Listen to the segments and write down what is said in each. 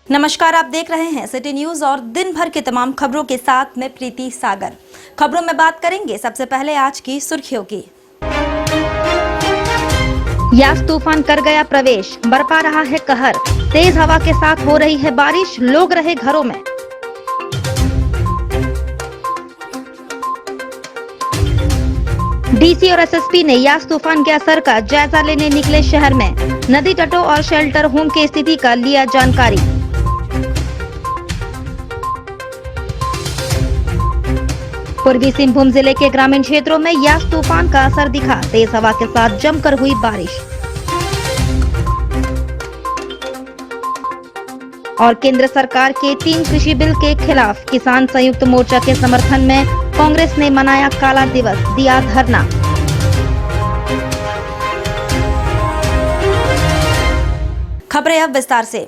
नमस्कार, आप देख रहे हैं सिटी न्यूज और दिन भर की तमाम खबरों के साथ मैं प्रीति सागर। खबरों में बात करेंगे सबसे पहले आज की सुर्खियों की। यास तूफान कर गया प्रवेश, बरपा रहा है कहर, तेज हवा के साथ हो रही है बारिश, लोग रहे घरों में। डीसी और एसएसपी ने यास तूफान के असर का जायजा लेने निकले शहर में, नदी तटों और शेल्टर होम की स्थिति का लिया जानकारी। पूर्वी सिंहभूम जिले के ग्रामीण क्षेत्रों में यास तूफान का असर दिखा, तेज हवा के साथ जमकर हुई बारिश। और केंद्र सरकार के 3 कृषि बिल के खिलाफ किसान संयुक्त मोर्चा के समर्थन में कांग्रेस ने मनाया काला दिवस, दिया धरना। खबरें अब विस्तार से।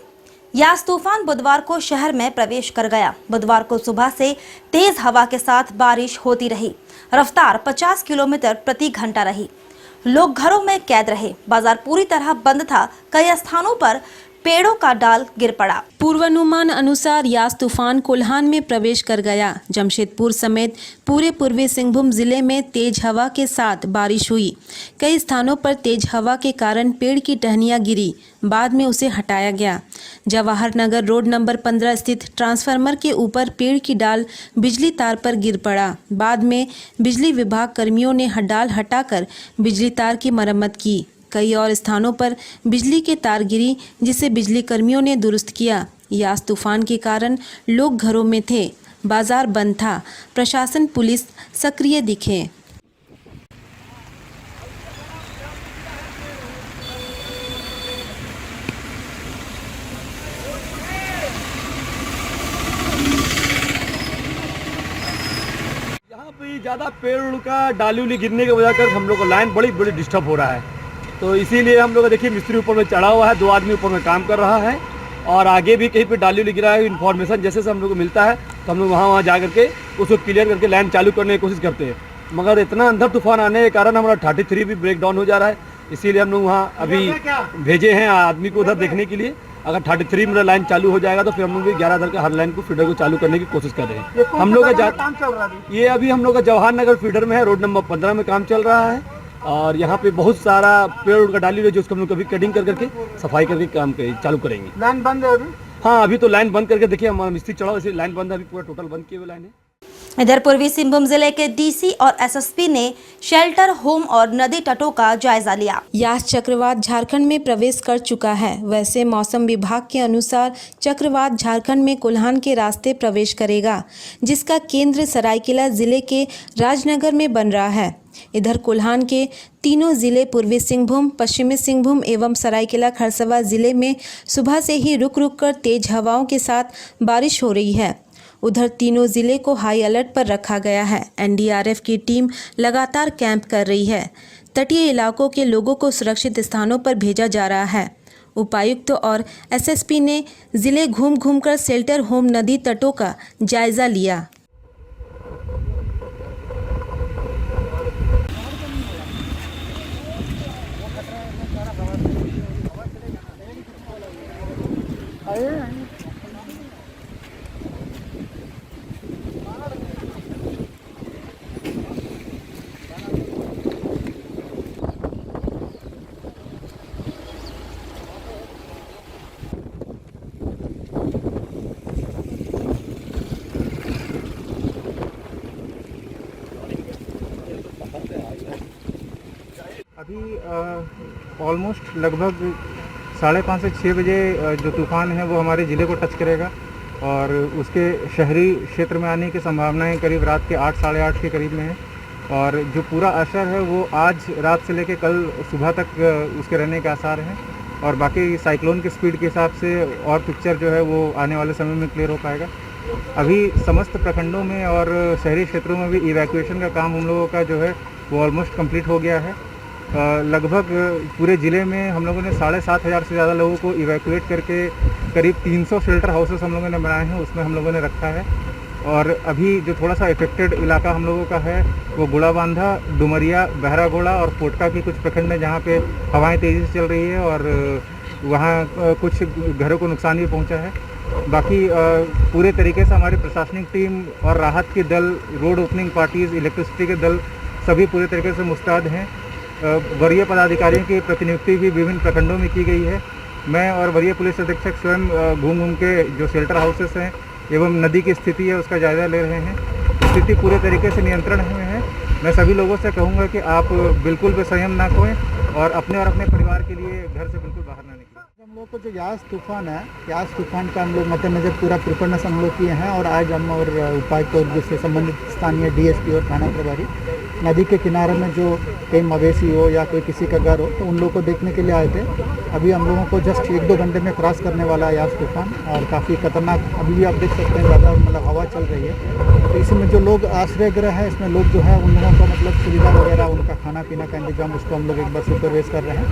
यास तूफान बुधवार को शहर में प्रवेश कर गया। बुधवार को सुबह से तेज हवा के साथ बारिश होती रही। रफ्तार 50 किलोमीटर प्रति घंटा रही। लोग घरों में कैद रहे। बाजार पूरी तरह बंद था। कई स्थानों पर पेड़ों का डाल गिर पड़ा। पूर्वानुमान अनुसार यास तूफान कोल्हान में प्रवेश कर गया। जमशेदपुर समेत पूरे पूर्वी सिंहभूम जिले में तेज हवा के साथ बारिश हुई। कई स्थानों पर तेज हवा के कारण पेड़ की टहनियां गिरी, बाद में उसे हटाया गया। जवाहर नगर रोड नंबर 15 स्थित ट्रांसफार्मर के ऊपर पेड़ की डाल बिजली तार पर गिर पड़ा। बाद में बिजली विभाग कर्मियों ने डाल हटाकर बिजली तार की मरम्मत की। कई और स्थानों पर बिजली के तार गिरी, जिसे बिजली कर्मियों ने दुरुस्त किया। यास तूफान के कारण लोग घरों में थे, बाजार बंद था। प्रशासन पुलिस सक्रिय दिखे। यहाँ पे ज़्यादा पेड़ का डाली उली गिरने की वजह कर हम लोग को लाइन बड़ी बड़ी डिस्टर्ब हो रहा है। तो इसीलिए हम लोग देखिए मिस्त्री ऊपर में चढ़ा हुआ है, 2 आदमी ऊपर में काम कर रहा है और आगे भी कहीं पे डाली उली गिरा है। इन्फॉर्मेशन जैसे हम लोग को मिलता है तो हम लोग वहाँ जा करके उसको क्लियर करके लाइन चालू करने की कोशिश करते हैं। मगर इतना अंदर तूफान आने के कारण हमारा 33 भी ब्रेक डाउन हो जा रहा है। इसीलिए हम लोग वहाँ अभी भेजे हैं आदमी को उधर देखने के लिए। अगर 33 में लाइन चालू हो जाएगा तो फिर हम लोग भी 11 के हर लाइन को फीडर को चालू करने की कोशिश कर रहे हैं। हम लोग का काम चल रहा है। ये अभी हम लोग का जवाहर नगर फीडर में है, रोड नंबर 15 में काम चल रहा है और यहाँ पे बहुत सारा पेड़ का डाली हुई है, जो उसको हम लोग कभी कटिंग करके सफाई करके काम चालू करेंगे। लाइन बंद है अभी? हाँ, अभी तो लाइन बंद करके देखिए हमारा मिस्त्री चढ़ा, इसी लाइन बंद है, अभी पूरा टोटल बंद किए हुए लाइन है। इधर पूर्वी सिंहभूम जिले के डीसी और एसएसपी ने शेल्टर होम और नदी तटों का जायजा लिया। यास चक्रवात झारखंड में प्रवेश कर चुका है। वैसे मौसम विभाग के अनुसार चक्रवात झारखंड में कोल्हान के रास्ते प्रवेश करेगा, जिसका केंद्र सरायकेला जिले के राजनगर में बन रहा है। इधर कोल्हान के तीनों जिले पूर्वी सिंहभूम, पश्चिमी सिंहभूम एवं सरायकेला खरसावां जिले में सुबह से ही रुक रुक कर तेज हवाओं के साथ बारिश हो रही है। उधर तीनों जिले को हाई अलर्ट पर रखा गया है। एनडीआरएफ की टीम लगातार कैंप कर रही है। तटीय इलाकों के लोगों को सुरक्षित स्थानों पर भेजा जा रहा है। उपायुक्त और एसएसपी ने जिले घूम घूम कर शेल्टर होम, नदी तटों का जायजा लिया। अभी ऑलमोस्ट लगभग 5:30 से 6 बजे जो तूफ़ान है वो हमारे ज़िले को टच करेगा और उसके शहरी क्षेत्र में आने की संभावनाएं करीब रात के 8 साढ़े 8 के करीब में है। और जो पूरा असर है वो आज रात से लेकर कल सुबह तक उसके रहने के आसार हैं और बाकी साइक्लोन की स्पीड के हिसाब से और पिक्चर जो है वो आने वाले समय में क्लियर हो पाएगा। अभी समस्त प्रखंडों में और शहरी क्षेत्रों में भी इवैक्यूएशन का काम हम लोगों का जो है वो ऑलमोस्ट कंप्लीट हो गया है। लगभग पूरे ज़िले में हम लोगों ने 7,500 से ज़्यादा लोगों को इवैक्यूएट करके करीब 300 शेल्टर हाउसेस हम लोगों ने बनाए हैं, उसमें हम लोगों ने रखा है। और अभी जो थोड़ा सा इफेक्टेड इलाका हम लोगों का है वो गुड़ाबांधा, डुमरिया, बहरागोड़ा और पोटका की कुछ प्रखंड है जहाँ पे हवाएं तेज़ी से चल रही है और वहाँ कुछ घरों को नुकसान भी पहुँचा है। बाकी पूरे तरीके से हमारी प्रशासनिक टीम और राहत के दल, रोड ओपनिंग पार्टीज, इलेक्ट्रिसिटी के दल सभी पूरे तरीके से मुस्तैद हैं। वरीय पदाधिकारियों की प्रतिनियुक्ति भी विभिन्न प्रखंडों में की गई है। मैं और वरीय पुलिस अधीक्षक स्वयं घूम के जो शेल्टर हाउसेस हैं एवं नदी की स्थिति है उसका जायज़ा ले रहे हैं। स्थिति पूरे तरीके से नियंत्रण में है। मैं सभी लोगों से कहूँगा कि आप बिल्कुल भी संयम ना खोएं और अपने परिवार के लिए घर से बिल्कुल बाहर ना निकलें। हम लोग को जो यास तूफान है, यास तूफान का हम लोग मद्देनजर पूरा प्रिपेयरनेस हम लोग किए हैं और आज हम और उपायुक्त और जिससे संबंधित स्थानीय डीएसपी और थाना प्रभारी नदी के किनारे में जो कहीं मवेशी हो या कोई किसी का घर हो तो उन लोगों को देखने के लिए आए थे। अभी हम लोगों को जस्ट 1-2 घंटे में क्रॉस करने वाला है यास तूफान और काफ़ी खतरनाक अभी भी आप देख सकते हैं, ज़्यादा मतलब हवा चल रही है। तो इसमें जो लोग आश्रय गृह है इसमें लोग जो है उन लोगों का मतलब सुविधा वगैरह उनका खाना पीना का इंतजाम उसको हम लोग एक बार सुपरवाइज कर रहे हैं।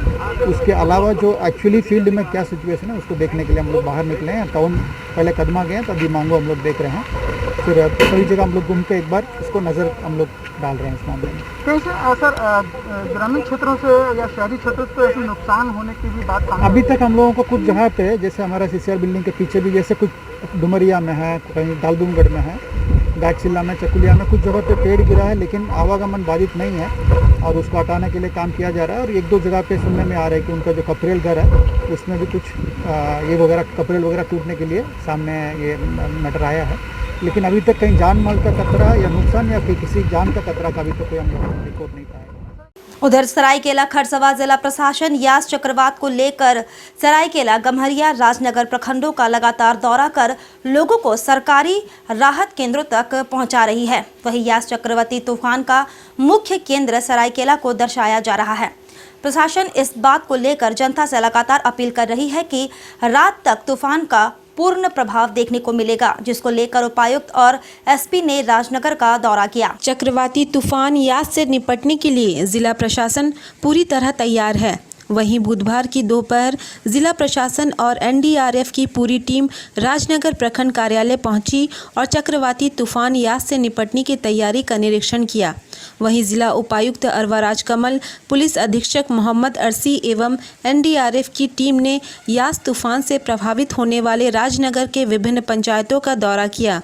उसके अलावा जो एक्चुअली फील्ड में क्या सिचुएशन है उसको देखने के लिए हम लोग बाहर निकले हैं। टाउन पहले कदमा गए तब दिमांगो हम लोग देख रहे हैं, फिर सभी जगह हम लोग घूम के एक बार इसको नज़र हम लोग डाल रहे हैं इस मामले में। कैसे सर ग्रामीण क्षेत्रों से या शहरी क्षेत्रों से ऐसे नुकसान होने की भी बात अभी तक हम लोगों को कुछ जगह पे जैसे हमारा सीसीआर बिल्डिंग के पीछे भी जैसे कुछ डुमरिया में है, कहीं दालदूमगढ़ में है, गाटसिल्ला में, चकुलिया में कुछ जगह पे पेड़ गिरा है लेकिन आवागमन बाधित नहीं है और उसको हटाने के लिए काम किया जा रहा है। और 1-2 जगह पे सुनने में आ रहा है कि उनका जो कपरेल घर है उसमें भी कुछ ये वगैरह कपरेल वगैरह टूटने के लिए सामने ये मैटर आया है। लेकिन अभी तक कहीं जान माल का खतरा या नुकसान या किसी जान का खतरा का अभी तक कोई हम लोगों ने रिपोर्ट नहीं पाया। उधर सरायकेला खरसवा जिला प्रशासन यास चक्रवात को लेकर सरायकेला, गम्हरिया, राजनगर प्रखंडों का लगातार दौरा कर लोगों को सरकारी राहत केंद्रों तक पहुंचा रही है। वहीं यास चक्रवाती तूफान का मुख्य केंद्र सरायकेला को दर्शाया जा रहा है। प्रशासन इस बात को लेकर जनता से लगातार अपील कर रही है कि रात तक तूफान का पूर्ण प्रभाव देखने को मिलेगा, जिसको लेकर उपायुक्त और एसपी ने राजनगर का दौरा किया। चक्रवाती तूफान यास से निपटने के लिए जिला प्रशासन पूरी तरह तैयार है। वहीं बुधवार की दोपहर जिला प्रशासन और एनडीआरएफ की पूरी टीम राजनगर प्रखंड कार्यालय पहुंची और चक्रवाती तूफान यास से निपटने की तैयारी का निरीक्षण किया। वहीं जिला उपायुक्त अरवा राजकमल, पुलिस अधीक्षक मोहम्मद अरसी एवं एनडीआरएफ की टीम ने यास तूफान से प्रभावित होने वाले राजनगर के विभिन्न पंचायतों का दौरा किया।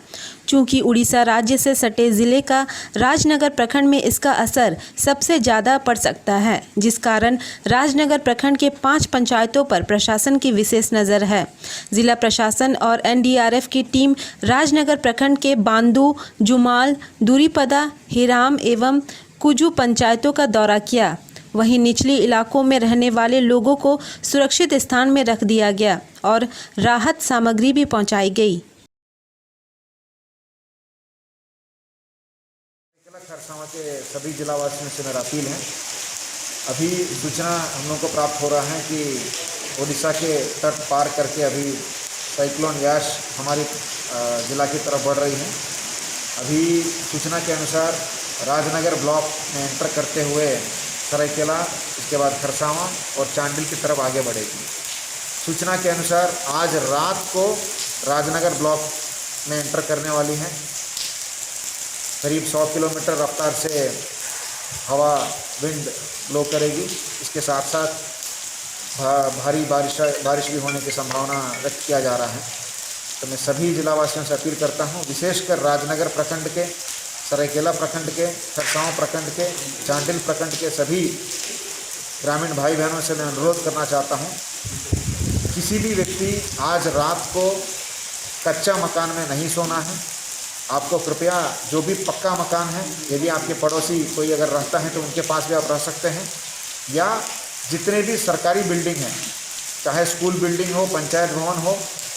चूँकि उड़ीसा राज्य से सटे जिले का राजनगर प्रखंड में इसका असर सबसे ज़्यादा पड़ सकता है, जिस कारण राजनगर प्रखंड के 5 पंचायतों पर प्रशासन की विशेष नज़र है। जिला प्रशासन और एनडीआरएफ की टीम राजनगर प्रखंड के बांदू, जुमाल, दूरीपदा, हिराम एवं कुजू पंचायतों का दौरा किया। वहीं निचली इलाकों में रहने वाले लोगों को सुरक्षित स्थान में रख दिया गया और राहत सामग्री भी पहुँचाई गई। खरसावां के सभी जिलावासियों से मेरा अपील है। अभी सूचना हम लोग को प्राप्त हो रहा है कि उड़ीसा के तट पार करके अभी साइक्लोन यास हमारे ज़िला की तरफ बढ़ रही है। अभी सूचना के अनुसार राजनगर ब्लॉक में एंटर करते हुए सरायकेला, इसके बाद खरसावां और चांडिल की तरफ आगे बढ़ेगी। सूचना के अनुसार आज रात को राजनगर ब्लॉक में एंटर करने वाली है। करीब 100 किलोमीटर रफ्तार से हवा विंड ब्लो करेगी। इसके साथ साथ भारी बारिश भी होने की संभावना व्यक्त किया जा रहा है। तो मैं सभी जिलावासियों से अपील करता हूं, विशेषकर राजनगर प्रखंड के, सरायकेला प्रखंड के, खरसावां प्रखंड के, चांडिल प्रखंड के सभी ग्रामीण भाई बहनों से मैं अनुरोध करना चाहता हूं, किसी भी व्यक्ति आज रात को कच्चा मकान में नहीं सोना है। आपको कृपया जो भी पक्का मकान है, यदि आपके पड़ोसी कोई अगर रहता है तो उनके पास भी आप रह सकते हैं, या जितने भी सरकारी बिल्डिंग हैं, चाहे स्कूल बिल्डिंग हो, पंचायत भवन हो,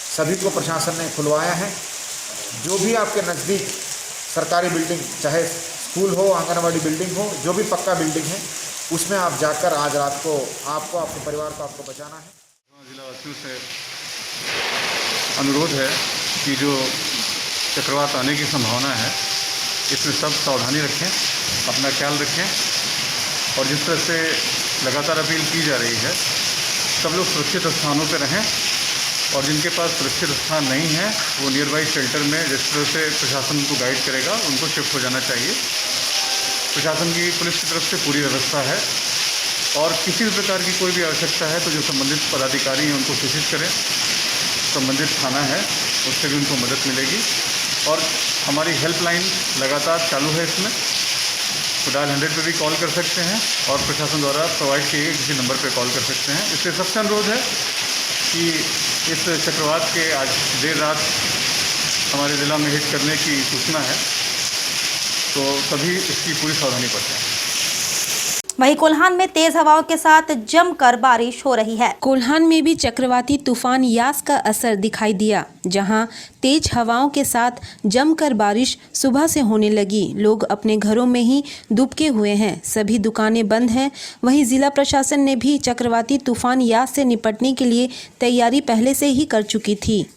सभी को प्रशासन ने खुलवाया है। जो भी आपके नज़दीक सरकारी बिल्डिंग, चाहे स्कूल हो, आंगनवाड़ी बिल्डिंग हो, जो भी पक्का बिल्डिंग है, उसमें आप जाकर आज रात को आपको, आपके परिवार को आपको बचाना है। जिलावासियों से अनुरोध है कि जो चक्रवात आने की संभावना है, इसमें सब सावधानी रखें, अपना ख्याल रखें और जिस तरह से लगातार अपील की जा रही है, सब लोग सुरक्षित स्थानों पर रहें और जिनके पास सुरक्षित स्थान नहीं है वो नियर बाई शेल्टर में, जिस तरह से प्रशासन उनको गाइड करेगा, उनको शिफ्ट हो जाना चाहिए। प्रशासन की, पुलिस की तरफ से पूरी व्यवस्था है और किसी भी प्रकार की कोई भी आवश्यकता है तो जो संबंधित पदाधिकारी हैं उनको सूचित करें। संबंधित थाना है उससे भी उनको मदद मिलेगी। और हमारी हेल्पलाइन लगातार चालू है इसमें, तो डायल 100 पे भी कॉल कर सकते हैं और प्रशासन द्वारा प्रोवाइड किए गए किसी नंबर पे कॉल कर सकते हैं। इससे सबसे अनुरोध है कि इस चक्रवात के आज देर रात हमारे ज़िला में हिट करने की सूचना है, तो सभी इसकी पूरी सावधानी बरतें। वहीं कोल्हान में तेज हवाओं के साथ जमकर बारिश हो रही है। कोल्हान में भी चक्रवाती तूफान यास का असर दिखाई दिया, जहां तेज हवाओं के साथ जमकर बारिश सुबह से होने लगी। लोग अपने घरों में ही दुबके हुए हैं, सभी दुकानें बंद हैं। वहीं जिला प्रशासन ने भी चक्रवाती तूफान यास से निपटने के लिए तैयारी पहले से ही कर चुकी थी।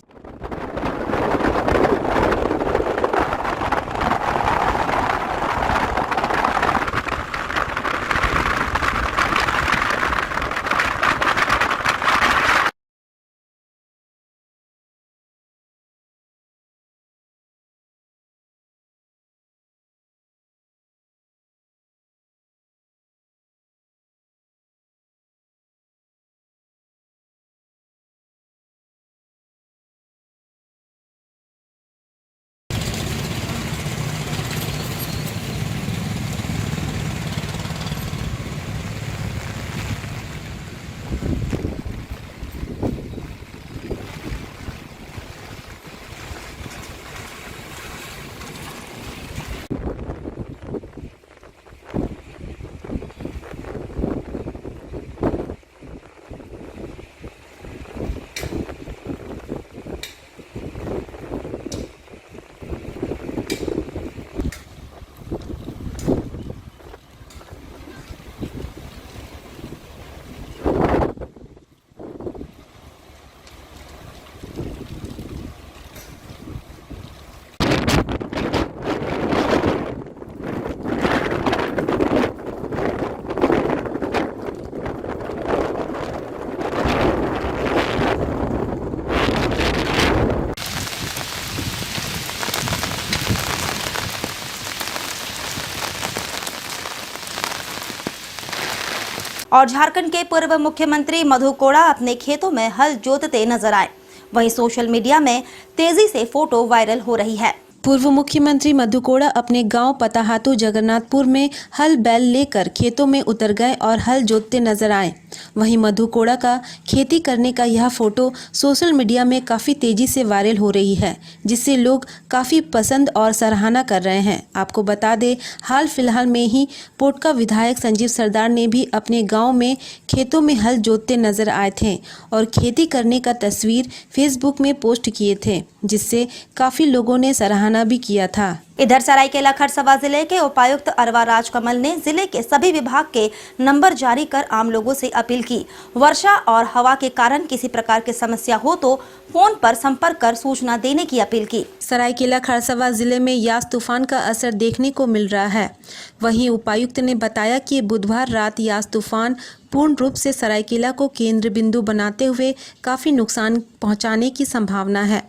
और झारखंड के पूर्व मुख्यमंत्री मधु कोड़ा अपने खेतों में हल जोतते नजर आए। वहीं सोशल मीडिया में तेजी से फोटो वायरल हो रही है। पूर्व मुख्यमंत्री मधु कोड़ा अपने गांव पताहातू जगन्नाथपुर में हल बैल लेकर खेतों में उतर गए और हल जोतते नजर आए। वहीं मधु कोड़ा का खेती करने का यह फोटो सोशल मीडिया में काफ़ी तेजी से वायरल हो रही है, जिससे लोग काफ़ी पसंद और सराहना कर रहे हैं। आपको बता दें, हाल फिलहाल में ही पोटका विधायक संजीव सरदार ने भी अपने गाँव में खेतों में हल जोतते नजर आए थे और खेती करने का तस्वीर फेसबुक में पोस्ट किए थे, जिससे काफ़ी लोगों ने सराहना भी किया था। इधर सरायकेला खरसवा जिले के उपायुक्त अरवा राजकमल ने जिले के सभी विभाग के नंबर जारी कर आम लोगों से अपील की। वर्षा और हवा के कारण किसी प्रकार की समस्या हो तो फोन पर संपर्क कर सूचना देने की अपील की। सरायकेला खरसवा जिले में यास तूफान का असर देखने को मिल रहा है। वहीं उपायुक्त ने बताया कि बुधवार रात यास तूफान पूर्ण रूप से सरायकेला को केंद्र बिंदु बनाते हुए काफ़ी नुकसान पहुंचाने की संभावना है,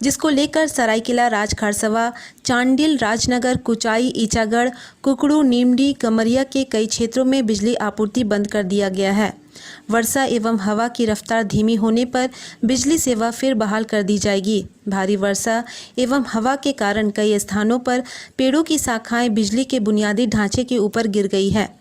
जिसको लेकर सरायकेला, राज खरसवा, चांडिल, राजनगर, कुचाई, ईचागढ़, कुकड़ू, नीमडी, कमरिया के कई क्षेत्रों में बिजली आपूर्ति बंद कर दिया गया है। वर्षा एवं हवा की रफ्तार धीमी होने पर बिजली सेवा फिर बहाल कर दी जाएगी। भारी वर्षा एवं हवा के कारण कई स्थानों पर पेड़ों की शाखाएं बिजली के बुनियादी ढांचे के ऊपर गिर गई है,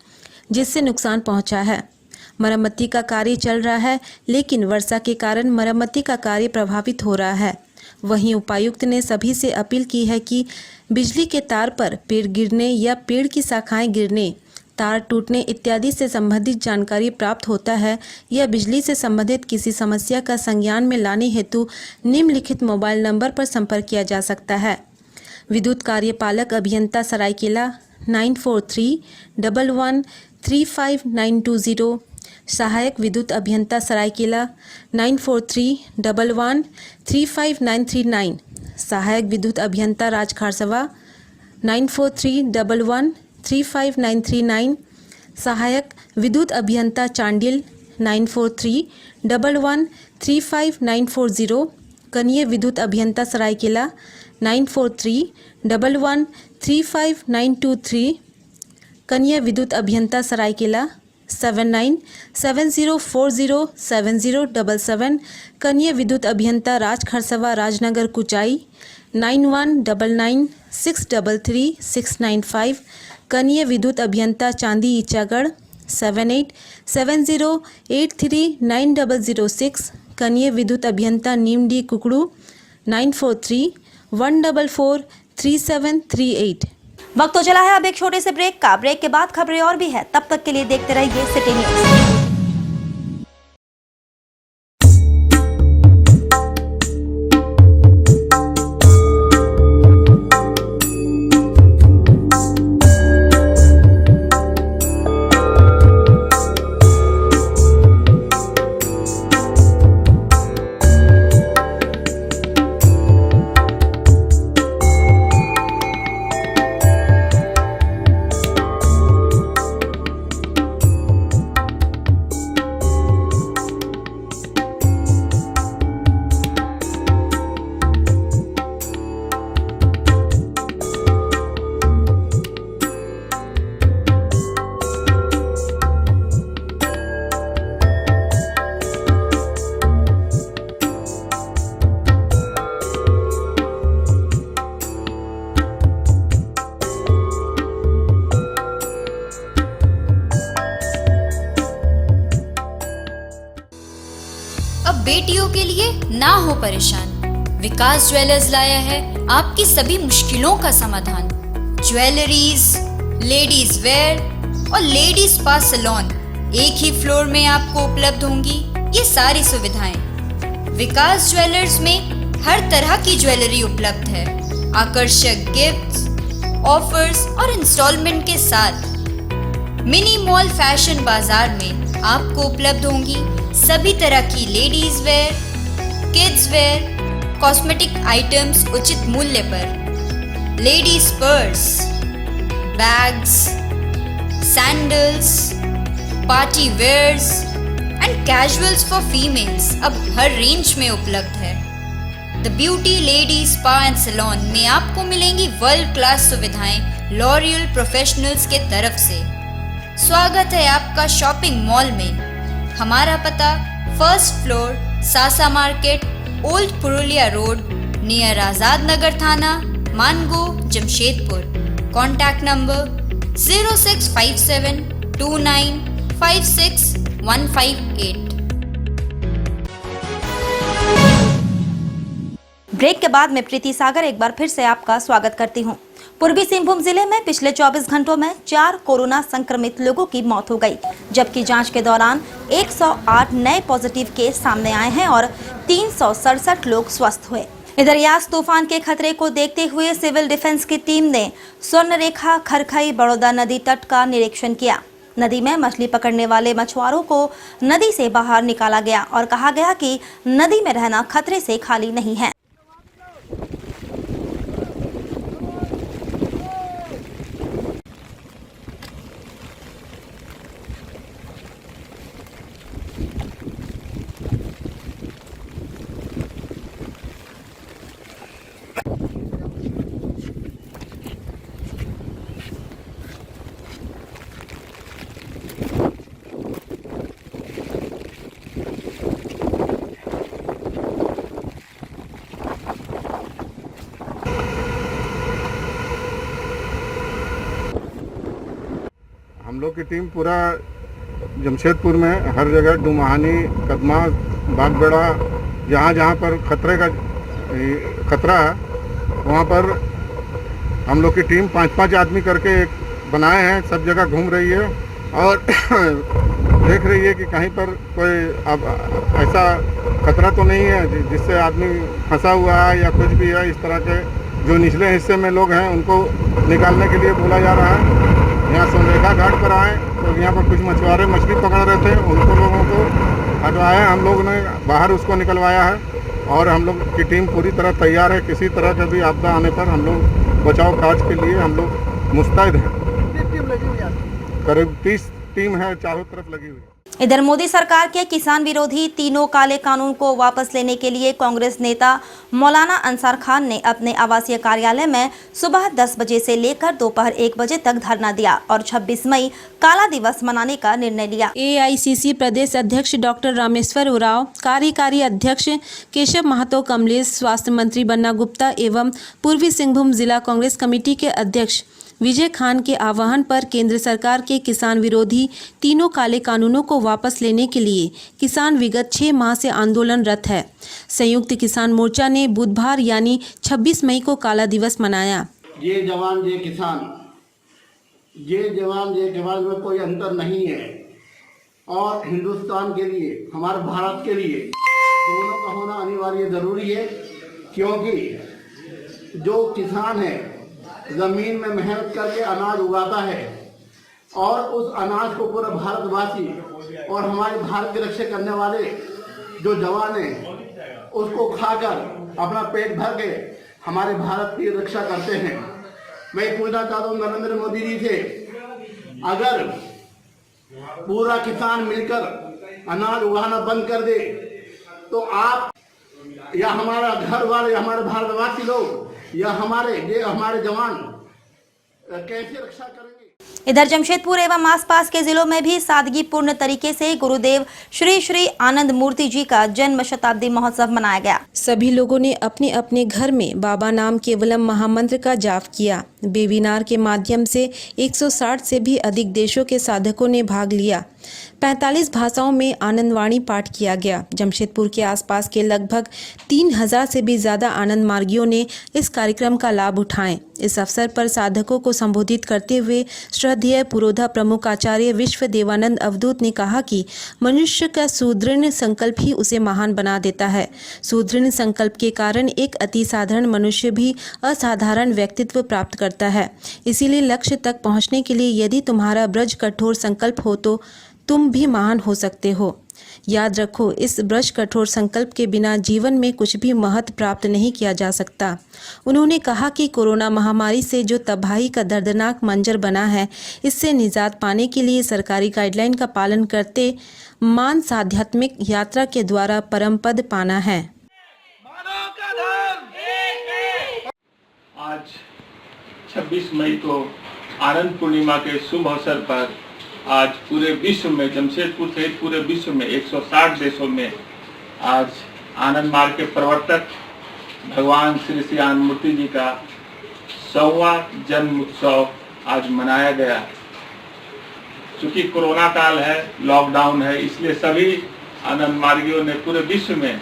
जिससे नुकसान पहुंचा है। मरम्मती का कार्य चल रहा है, लेकिन वर्षा के कारण मरम्मती का कार्य प्रभावित हो रहा है। वहीं उपायुक्त ने सभी से अपील की है कि बिजली के तार पर पेड़ गिरने या पेड़ की शाखाएं गिरने, तार टूटने इत्यादि से संबंधित जानकारी प्राप्त होता है या बिजली से संबंधित किसी समस्या का संज्ञान में लाने हेतु निम्नलिखित मोबाइल नंबर पर संपर्क किया जा सकता है। विद्युत कार्यपालक अभियंता सरायकेला 9431135920, सहायक विद्युत अभियंता सरायकेला 9431135939, सहायक विद्युत अभियंता राज खरसवा 9431135939, सहायक विद्युत अभियंता चांडिल 9431135940, कनीय विद्युत अभियंता सरायकेला 9431135923, कनीय विद्युत अभियंता सरायकेला 9170407077 कनीय विद्युत अभियंता राज खरसवा राजनगर कुचाई 9199633695 कनीय विद्युत अभियंता चांदी ईचागढ़ 7870839006 कनीय विद्युत अभियंता नीमडी कुकड़ू 9431443738। वक्त तो चला है अब एक छोटे से ब्रेक का। ब्रेक के बाद खबरें और भी है, तब तक के लिए देखते रहिए सिटी न्यूज़। बेटियों के लिए ना हो परेशान, विकास ज्वेलर्स लाया है आपकी सभी मुश्किलों का समाधान। ज्वेलरीज, लेडीज वेयर और लेडीज स्पा सैलून एक ही फ्लोर में आपको उपलब्ध होंगी ये सारी सुविधाएं। विकास ज्वेलर्स में हर तरह की ज्वेलरी उपलब्ध है, आकर्षक गिफ्ट्स, ऑफर्स और इंस्टॉलमेंट के साथ। मिनी मॉल फैशन बाजार में आपको उपलब्ध होंगी सभी तरह की ladies wear, kids wear, cosmetic items उचित मूल्य पर। Ladies purse, bags, sandals, party wears and casuals for females अब हर रेंज में उपलब्ध है। The beauty lady spa and salon में आपको मिलेंगी वर्ल्ड क्लास सुविधाएं लॉरियल प्रोफेशनल्स के तरफ से। स्वागत है आपका शॉपिंग मॉल में। हमारा पता first floor, Sasa market, old Purulia road, near Azad Nagar थाना, Mango, Jamshedpur. Contact number 065729561558। Break के बाद मैं प्रीति सागर एक बार फिर से आपका स्वागत करती हूं। पूर्वी सिंहभूम जिले में पिछले 24 घंटों में 4 कोरोना संक्रमित लोगों की मौत हो गई, जबकि जांच के दौरान 108 नए पॉजिटिव केस सामने आए हैं और 367 लोग स्वस्थ हुए। इधर यास तूफान के खतरे को देखते हुए सिविल डिफेंस की टीम ने स्वर्णरेखा खरखई बड़ौदा नदी तट का निरीक्षण किया। नदी में मछली पकड़ने वाले मछुआरों को नदी से बाहर निकाला गया और कहा गया कि नदी में रहना खतरे से खाली नहीं है। हम लोग की टीम पूरा जमशेदपुर में हर जगह डुमाहानी, कदमा, बागबेड़ा, जहाँ जहाँ पर खतरा है वहाँ पर हम लोग की टीम 5-5 आदमी करके एक बनाए हैं, सब जगह घूम रही है और देख रही है कि कहीं पर कोई अब ऐसा खतरा तो नहीं है जिससे आदमी फंसा हुआ है या कुछ भी है। इस तरह के जो निचले हिस्से में लोग हैं उनको निकालने के लिए बोला जा रहा है। यहाँ स्वर्णरेखा घाट पर आए तो यहाँ पर कुछ मछुआरे मछली पकड़ रहे थे, उनको लोगों को हटवाया, हम लोग ने बाहर उसको निकलवाया है और हम लोग की टीम पूरी तरह तैयार है। किसी तरह का भी आपदा आने पर हम लोग बचाव कार्य के लिए हम लोग मुस्तैद हैं। टीम लगी हुई है, करीब 30 टीम है चारों तरफ लगी हुई। इधर मोदी सरकार के किसान विरोधी तीनों काले कानून को वापस लेने के लिए कांग्रेस नेता मौलाना अंसार खान ने अपने आवासीय कार्यालय में सुबह 10 बजे से लेकर दोपहर 1 बजे तक धरना दिया और 26 मई काला दिवस मनाने का निर्णय लिया। AICC प्रदेश अध्यक्ष डॉक्टर रामेश्वर उरांव, कार्यकारी अध्यक्ष केशव महतो कमलेश, स्वास्थ्य मंत्री बन्ना गुप्ता एवं पूर्वी सिंहभूम जिला कांग्रेस कमेटी के अध्यक्ष विजय खान के आह्वान पर केंद्र सरकार के किसान विरोधी तीनों काले कानूनों को वापस लेने के लिए किसान विगत 6 माह से आंदोलनरत है। संयुक्त किसान मोर्चा ने बुधवार यानी 26 मई को काला दिवस मनाया। ये जवान ये किसान, ये जवान ये जवान में कोई अंतर नहीं है और हिंदुस्तान के लिए, हमारे भारत के लिए दोनों का होना अनिवार्य जरूरी है, क्योंकि जो किसान है जमीन में मेहनत करके अनाज उगाता है और उस अनाज को पूरा भारतवासी और हमारे भारत की रक्षा करने वाले जो जवान हैं उसको खाकर अपना पेट भर के हमारे भारत की रक्षा करते हैं। मैं पूछना चाहता हूँ नरेंद्र मोदी जी से, अगर पूरा किसान मिलकर अनाज उगाना बंद कर दे तो आप या हमारा घर वाले, हमारे भारतवासी लोग या हमारे जवान कैसे रक्षा करेंगे। इधर जमशेदपुर एवं आसपास के जिलों में भी सादगीपूर्ण तरीके से गुरुदेव श्री श्री आनंद मूर्ति जी का जन्म शताब्दी महोत्सव मनाया गया। सभी लोगों ने अपने अपने घर में बाबा नाम केवलम महामंत्र का जाप किया। वेबिनार के माध्यम से 160 से भी अधिक देशों के साधकों ने भाग लिया। 45 भाषाओं में आनंदवाणी पाठ किया गया। जमशेदपुर के आसपास के लगभग 3000 से भी ज़्यादा आनंद मार्गियों ने इस कार्यक्रम का लाभ उठाएं। इस अवसर पर साधकों को संबोधित करते हुए श्रद्धेय पुरोधा प्रमुख आचार्य विश्व देवानंद अवधूत ने कहा कि मनुष्य का सुदृढ़ संकल्प ही उसे महान बना देता है। सुदृढ़ संकल्प के कारण एक अति साधारण मनुष्य भी असाधारण व्यक्तित्व प्राप्त करता है। इसीलिए लक्ष्य तक पहुंचने के लिए यदि तुम्हारा ब्रज कठोर संकल्प हो तो तुम भी महान हो सकते हो। याद रखो, इस ब्रज कठोर संकल्प के बिना जीवन में कुछ भी महत्व प्राप्त नहीं किया जा सकता। उन्होंने कहा कि कोरोना महामारी से जो तबाही का दर्दनाक मंजर बना है, इससे निजात पाने के लिए सरकारी गाइडलाइन का पालन करते मानस आध्यात्मिक यात्रा के द्वारा परम पद पाना है। आज 26 मई को आनंद पूर्णिमा के शुभ अवसर पर आज पूरे विश्व में, जमशेदपुर सहित पूरे विश्व में 160 देशों में आज आनंद मार्ग के प्रवर्तक भगवान श्री श्री आनंद मूर्ति जी का 100वां जन्म उत्सव आज मनाया गया। चूँकि कोरोना काल है, लॉकडाउन है, इसलिए सभी आनंद मार्गियों ने, पूरे विश्व में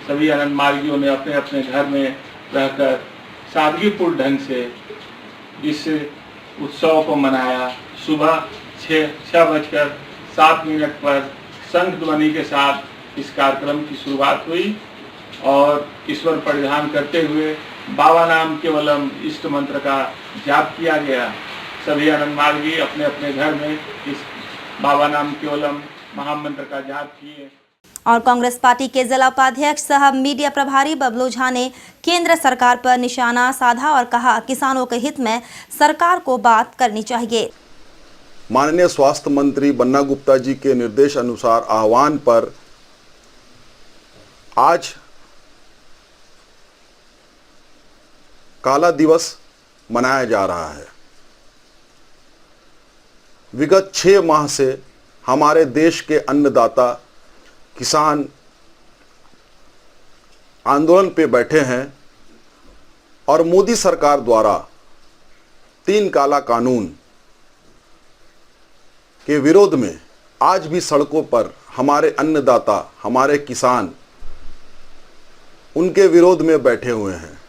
सभी आनंद मार्गियों ने अपने अपने घर में रहकर सादगीपूर्ण ढंग से इस उत्सव को मनाया। सुबह 6:07 पर शंख ध्वनि के साथ इस कार्यक्रम की शुरुआत हुई और ईश्वर परिधान करते हुए बाबा नाम केवलम इष्ट मंत्र का जाप किया गया। सभी आनंद मार्गी अपने अपने घर में इस बाबा नाम केवलम महामंत्र का जाप किए। और कांग्रेस पार्टी के जिला उपाध्यक्ष सह मीडिया प्रभारी बबलू झा ने केंद्र सरकार पर निशाना साधा और कहा, किसानों के हित में सरकार को बात करनी चाहिए। माननीय स्वास्थ्य मंत्री बन्ना गुप्ता जी के निर्देश अनुसार आह्वान पर आज काला दिवस मनाया जा रहा है। विगत 6 माह से हमारे देश के अन्नदाता किसान आंदोलन पे बैठे हैं और मोदी सरकार द्वारा 3 काला कानून के विरोध में आज भी सड़कों पर हमारे अन्नदाता, हमारे किसान उनके विरोध में बैठे हुए हैं।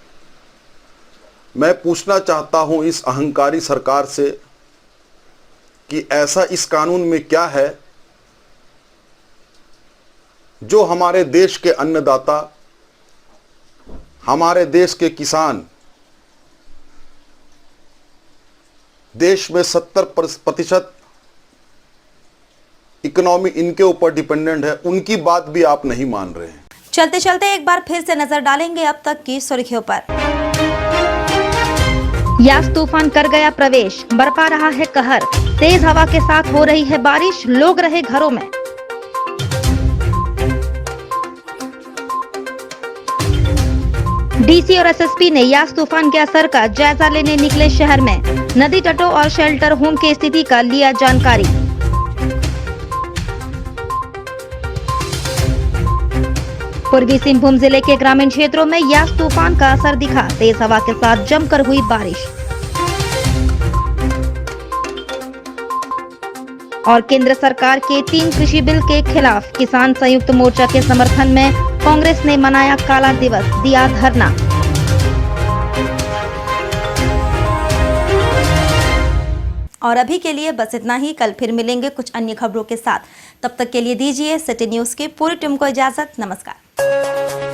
मैं पूछना चाहता हूं इस अहंकारी सरकार से कि ऐसा इस कानून में क्या है जो हमारे देश के अन्नदाता, हमारे देश के किसान, देश में 70% इकोनॉमी इनके ऊपर डिपेंडेंट है, उनकी बात भी आप नहीं मान रहे हैं। चलते चलते एक बार फिर से नजर डालेंगे अब तक की सुर्खियों पर। यास तूफान कर गया प्रवेश, बरपा रहा है कहर, तेज हवा के साथ हो रही है बारिश, लोग रहे घरों में। डीसी और एसएसपी ने यास तूफान के असर का जायजा लेने निकले शहर में। नदी तटों और शेल्टर होम की स्थिति का लिया जानकारी। पूर्वी सिंहभूम जिले के ग्रामीण क्षेत्रों में यास तूफान का असर दिखा। तेज हवा के साथ जमकर हुई बारिश। और केंद्र सरकार के 3 कृषि बिल के खिलाफ किसान संयुक्त मोर्चा के समर्थन में कांग्रेस ने मनाया काला दिवस, दिया धरना। और अभी के लिए बस इतना ही। कल फिर मिलेंगे कुछ अन्य खबरों के साथ। तब तक के लिए दीजिए सिटी न्यूज की पूरी टीम को इजाजत। नमस्कार।